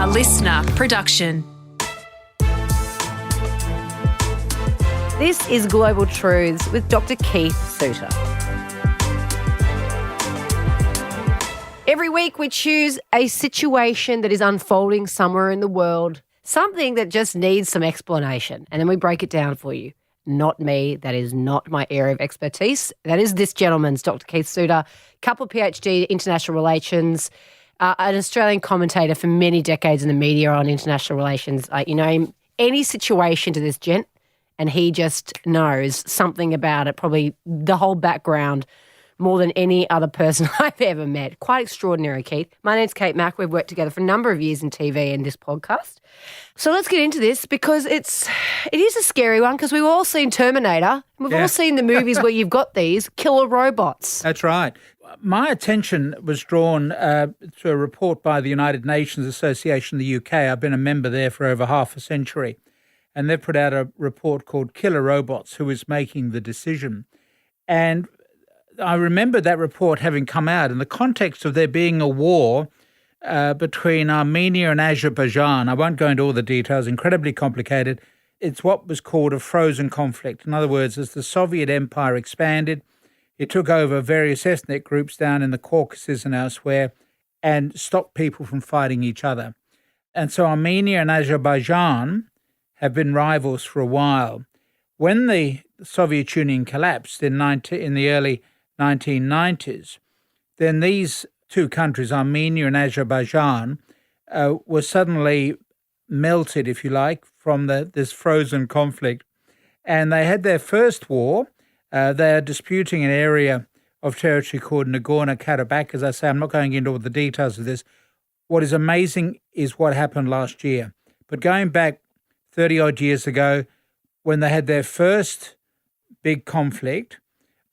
a listener production. This is Global Truths with Dr. Keith Suter. Every week we choose a situation that is unfolding somewhere in the world, something that just needs some explanation, and then we break it down for you. Not me. That is not my area of expertise. That is this gentleman's, Dr. Keith Suter, couple PhD, international relations, an Australian commentator for many decades in the media on international relations. Any situation to this gent, and he just knows something about it, probably the whole background, more than any other person I've ever met. Quite extraordinary, Keith. My name's Kate Mack. We've worked together for a number of years in TV and this podcast. So let's get into this because it is a scary one because we've all seen Terminator. We've all seen the movies where you've got these killer robots. That's right. My attention was drawn to a report by the United Nations Association in the UK. I've been a member there for over half a century. And they've put out a report called Killer Robots, Who is Making the Decision? And I remember that report having come out in the context of there being a war between Armenia and Azerbaijan. I won't go into all the details, incredibly complicated. It's what was called a frozen conflict. In other words, as the Soviet Empire expanded, it took over various ethnic groups down in the Caucasus and elsewhere and stopped people from fighting each other. And so Armenia and Azerbaijan have been rivals for a while. When the Soviet Union collapsed in the early 1990s, then these two countries, Armenia and Azerbaijan, were suddenly melted, if you like, from this frozen conflict. And they had their first war. They are disputing an area of territory called Nagorno-Karabakh. As I say, I'm not going into all the details of this. What is amazing is what happened last year. But going back 30-odd years ago, when they had their first big conflict,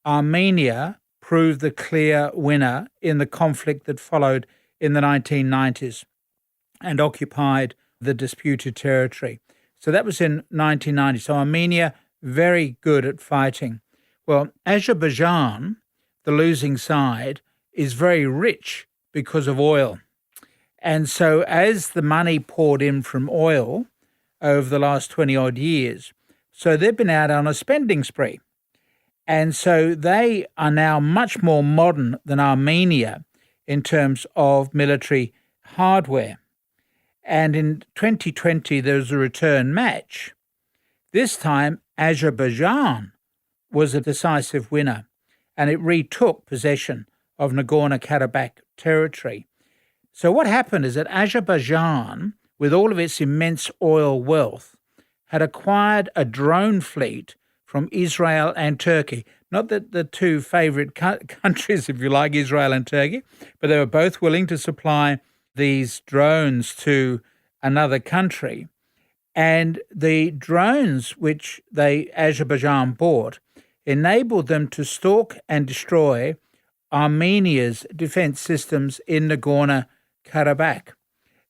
Armenia proved the clear winner in the conflict that followed in the 1990s and occupied the disputed territory. So that was in 1990. So Armenia, very good at fighting. Well, Azerbaijan, the losing side, is very rich because of oil. And so as the money poured in from oil over the last 20-odd years, so they've been out on a spending spree. And so they are now much more modern than Armenia in terms of military hardware. And in 2020, there was a return match. This time, Azerbaijan was a decisive winner, and it retook possession of Nagorno-Karabakh territory. So what happened is that Azerbaijan, with all of its immense oil wealth, had acquired a drone fleet from Israel and Turkey. Not that the two favourite countries, if you like, Israel and Turkey, but they were both willing to supply these drones to another country. And the drones which Azerbaijan bought enabled them to stalk and destroy Armenia's defence systems in Nagorno-Karabakh.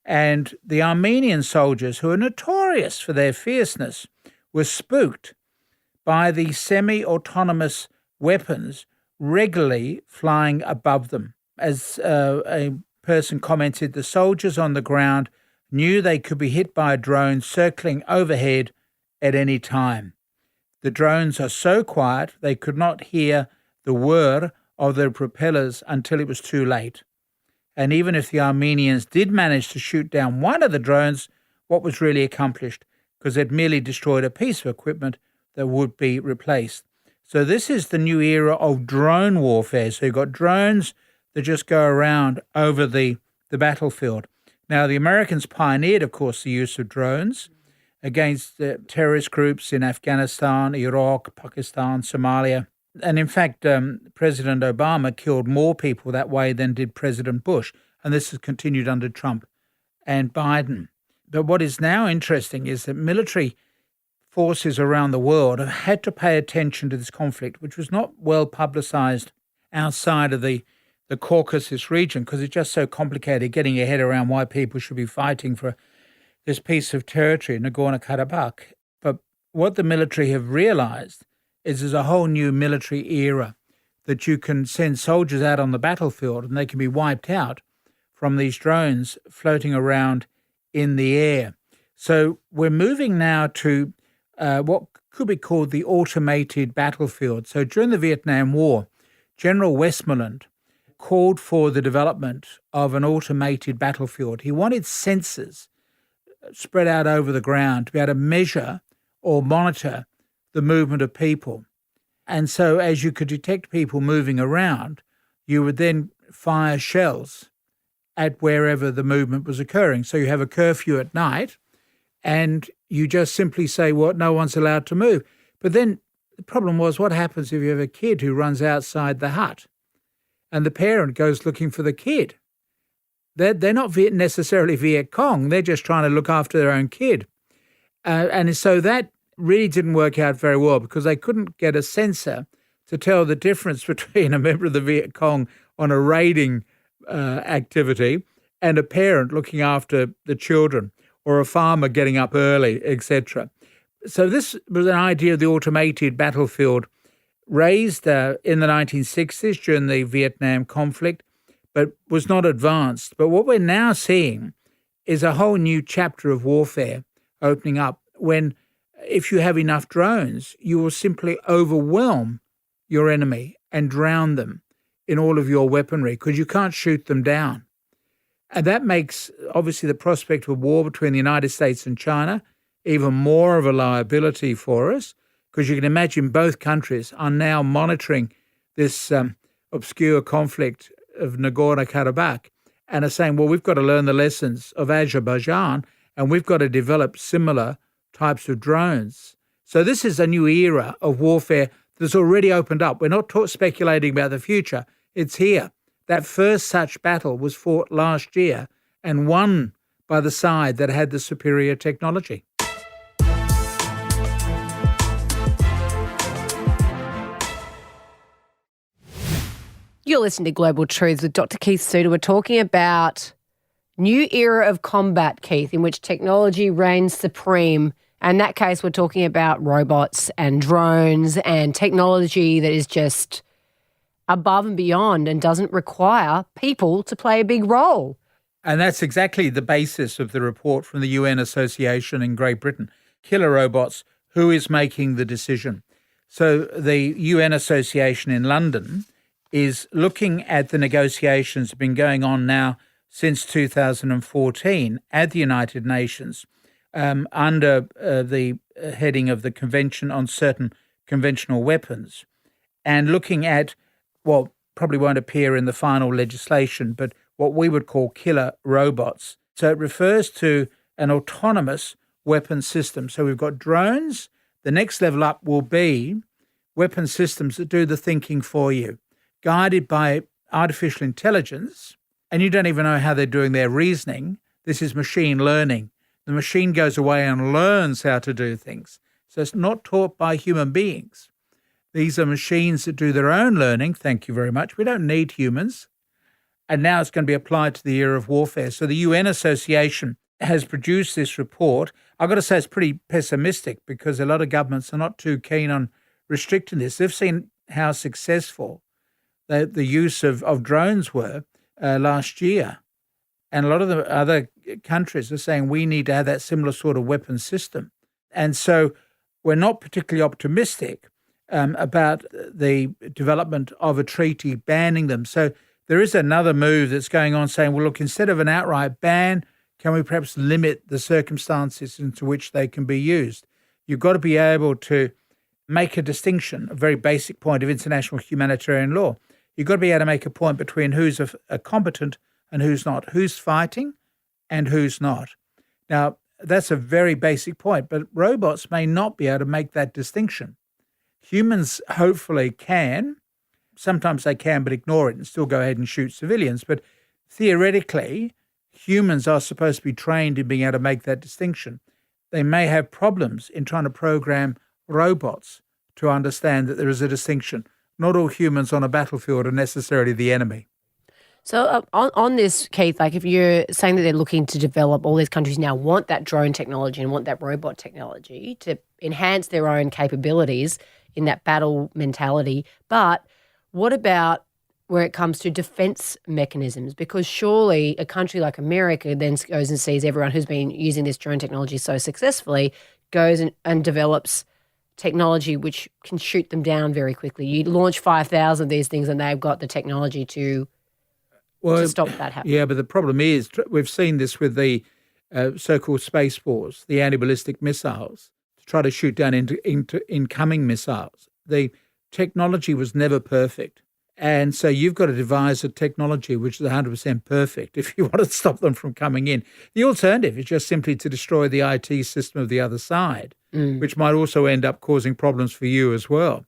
And the Armenian soldiers, who are notorious for their fierceness, were spooked by the semi-autonomous weapons regularly flying above them. As a person commented, the soldiers on the ground knew they could be hit by a drone circling overhead at any time. The drones are so quiet they could not hear the whir of their propellers until it was too late. And even if the Armenians did manage to shoot down one of the drones, what was really accomplished? Because they'd merely destroyed a piece of equipment that would be replaced. So this is the new era of drone warfare. So you've got drones that just go around over the battlefield. Now, the Americans pioneered, of course, the use of drones against terrorist groups in Afghanistan, Iraq, Pakistan, Somalia. And in fact, President Obama killed more people that way than did President Bush. And this has continued under Trump and Biden. But what is now interesting is that military forces around the world have had to pay attention to this conflict, which was not well publicized outside of the Caucasus region because it's just so complicated getting your head around why people should be fighting for this piece of territory, Nagorno-Karabakh. But what the military have realized is there's a whole new military era that you can send soldiers out on the battlefield and they can be wiped out from these drones floating around in the air. So we're moving now to what could be called the automated battlefield. So during the Vietnam War, General Westmoreland called for the development of an automated battlefield. He wanted sensors spread out over the ground to be able to measure or monitor the movement of people. And so as you could detect people moving around, you would then fire shells at wherever the movement was occurring. So you have a curfew at night and you just simply say, well, no one's allowed to move. But then the problem was, what happens if you have a kid who runs outside the hut and the parent goes looking for the kid? They're not necessarily Viet Cong. They're just trying to look after their own kid. And so that really didn't work out very well because they couldn't get a sensor to tell the difference between a member of the Viet Cong on a raiding activity and a parent looking after the children or a farmer getting up early, etc. So this was an idea of the automated battlefield raised in the 1960s during the Vietnam conflict, but was not advanced. But what we're now seeing is a whole new chapter of warfare opening up when, if you have enough drones, you will simply overwhelm your enemy and drown them in all of your weaponry because you can't shoot them down. And that makes, obviously, the prospect of a war between the United States and China even more of a liability for us because you can imagine both countries are now monitoring this obscure conflict of Nagorno-Karabakh and are saying, well, we've got to learn the lessons of Azerbaijan and we've got to develop similar types of drones. So this is a new era of warfare that's already opened up. We're not speculating about the future. It's here. That first such battle was fought last year and won by the side that had the superior technology. You're listening to Global Truths with Dr. Keith Suter. We're talking about new era of combat, Keith, in which technology reigns supreme. And in that case, we're talking about robots and drones and technology that is just above and beyond and doesn't require people to play a big role. And that's exactly the basis of the report from the UN Association in Great Britain. Killer robots, who is making the decision? So the UN Association in London is looking at the negotiations that have been going on now since 2014 at the United Nations under the heading of the Convention on Certain Conventional Weapons, and looking at what probably won't appear in the final legislation, but what we would call killer robots. So it refers to an autonomous weapon system. So we've got drones. The next level up will be weapon systems that do the thinking for you, guided by artificial intelligence, and you don't even know how they're doing their reasoning. This is machine learning. The machine goes away and learns how to do things. So it's not taught by human beings. These are machines that do their own learning. Thank you very much. We don't need humans. And now it's going to be applied to the era of warfare. So the UN Association has produced this report. I've got to say it's pretty pessimistic because a lot of governments are not too keen on restricting this. They've seen how successful the use of drones were last year. And a lot of the other countries are saying we need to have that similar sort of weapon system. And so we're not particularly optimistic about the development of a treaty banning them. So there is another move that's going on saying, well, look, instead of an outright ban, can we perhaps limit the circumstances into which they can be used? You've got to be able to make a distinction, a very basic point of international humanitarian law. You've got to be able to make a point between who's a combatant and who's not, who's fighting and who's not. Now, that's a very basic point, but robots may not be able to make that distinction. Humans hopefully can. Sometimes they can, but ignore it and still go ahead and shoot civilians. But theoretically, humans are supposed to be trained in being able to make that distinction. They may have problems in trying to program robots to understand that there is a distinction. Not all humans on a battlefield are necessarily the enemy. So on this, Keith, like if you're saying that they're looking to develop, all these countries now want that drone technology and want that robot technology to enhance their own capabilities in that battle mentality. But what about where it comes to defense mechanisms? Because surely a country like America then goes and sees everyone who's been using this drone technology so successfully, goes and develops technology which can shoot them down very quickly. You launch 5,000 of these things and they've got the technology to stop that happening. Yeah, but the problem is we've seen this with the so-called space wars, the anti-ballistic missiles, to try to shoot down into incoming missiles. The technology was never perfect. And so you've got to devise a technology which is 100% perfect if you want to stop them from coming in. The alternative is just simply to destroy the IT system of the other side, which might also end up causing problems for you as well,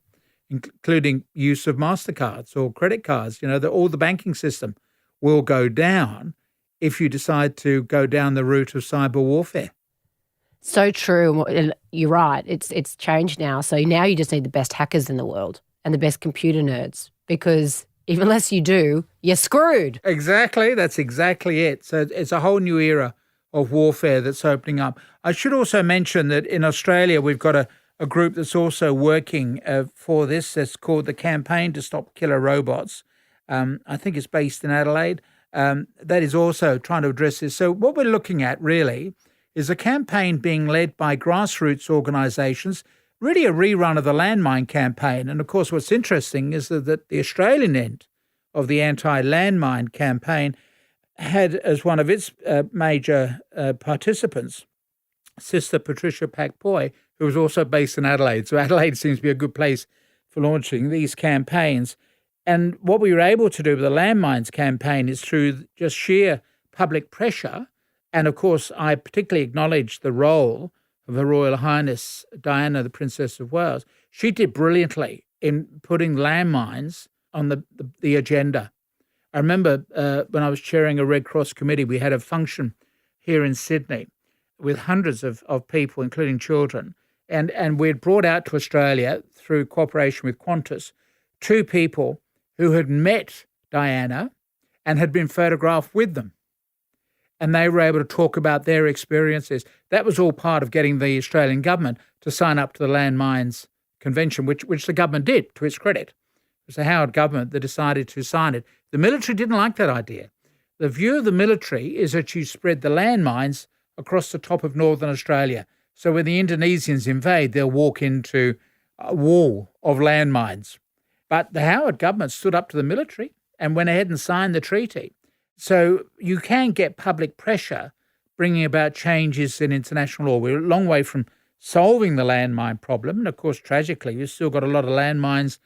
including use of MasterCards or credit cards. All the banking system will go down if you decide to go down the route of cyber warfare. So true. And you're right. It's changed now. So now you just need the best hackers in the world and the best computer nerds, because unless you do, you're screwed. Exactly. That's exactly it. So it's a whole new era of warfare that's opening up. I should also mention that in Australia, we've got a group that's also working for this. It's called the Campaign to Stop Killer Robots. I think it's based in Adelaide. That is also trying to address this. So what we're looking at really is a campaign being led by grassroots organisations, really a rerun of the landmine campaign. And of course, what's interesting is that the Australian end of the anti-landmine campaign had as one of its major participants, Sister Patricia Pack-Poy, who was also based in Adelaide. So Adelaide seems to be a good place for launching these campaigns. And what we were able to do with the landmines campaign is through just sheer public pressure. And of course, I particularly acknowledge the role of Her Royal Highness Diana, the Princess of Wales. She did brilliantly in putting landmines on the agenda. I remember when I was chairing a Red Cross committee, we had a function here in Sydney with hundreds of people, including children. And we had brought out to Australia, through cooperation with Qantas, 2 people who had met Diana and had been photographed with them. And they were able to talk about their experiences. That was all part of getting the Australian government to sign up to the Landmines Convention, which the government did, to its credit. It was the Howard government that decided to sign it. The military didn't like that idea. The view of the military is that you spread the landmines across the top of northern Australia. So when the Indonesians invade, they'll walk into a wall of landmines. But the Howard government stood up to the military and went ahead and signed the treaty. So you can get public pressure bringing about changes in international law. We're a long way from solving the landmine problem. And of course, tragically, we've still got a lot of landmines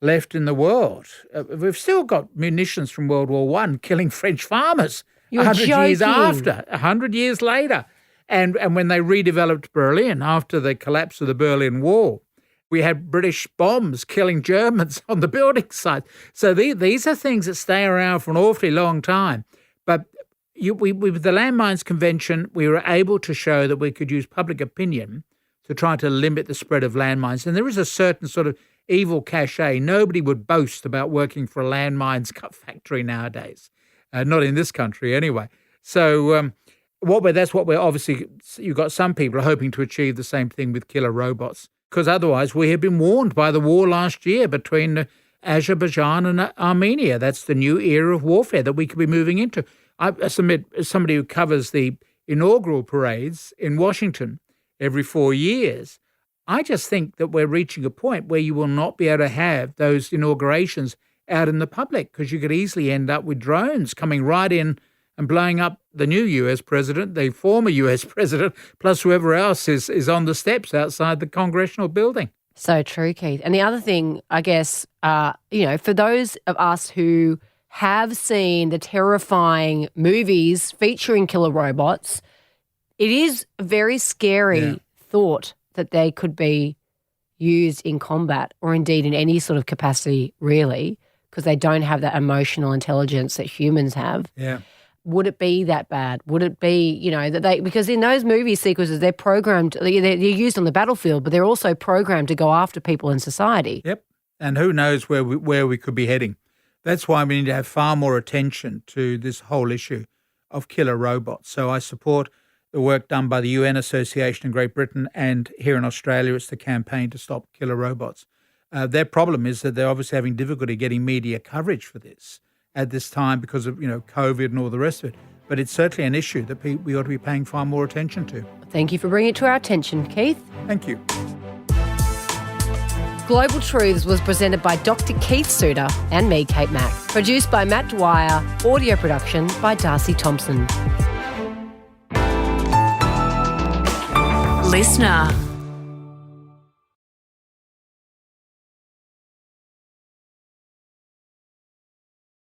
left in the world. We've still got munitions from World War I killing French farmers 100 years after, 100 years later. And when they redeveloped Berlin after the collapse of the Berlin Wall, we had British bombs killing Germans on the building site. So these are things that stay around for an awfully long time. But with the Landmines Convention, we were able to show that we could use public opinion to try to limit the spread of landmines. And there is a certain sort of evil cachet. Nobody would boast about working for a landmines factory nowadays. Not in this country anyway. So that's what we're obviously, you've got some people are hoping to achieve the same thing with killer robots. Because otherwise we have been warned by the war last year between Azerbaijan and Armenia. That's the new era of warfare that we could be moving into. I submit, as somebody who covers the inaugural parades in Washington every 4 years, I just think that we're reaching a point where you will not be able to have those inaugurations out in the public, because you could easily end up with drones coming right in and blowing up the new US president, the former US president, plus whoever else is on the steps outside the congressional building. So true, Keith. And the other thing, I guess, for those of us who have seen the terrifying movies featuring killer robots, it is a very scary thought that they could be used in combat or indeed in any sort of capacity, really, because they don't have that emotional intelligence that humans have. Yeah. Would it be that bad? Would it be, that because in those movie sequences, they're programmed, they're used on the battlefield, but they're also programmed to go after people in society. Yep. And who knows where we could be heading. That's why we need to have far more attention to this whole issue of killer robots. So I support the work done by the UN Association in Great Britain, and here in Australia, it's the Campaign to Stop Killer Robots. Their problem is that they're obviously having difficulty getting media coverage for this at this time because of, COVID and all the rest of it. But it's certainly an issue that we ought to be paying far more attention to. Thank you for bringing it to our attention, Keith. Thank you. Global Truths was presented by Dr. Keith Suter and me, Kate Mack. Produced by Matt Dwyer. Audio production by Darcy Thompson. Listener.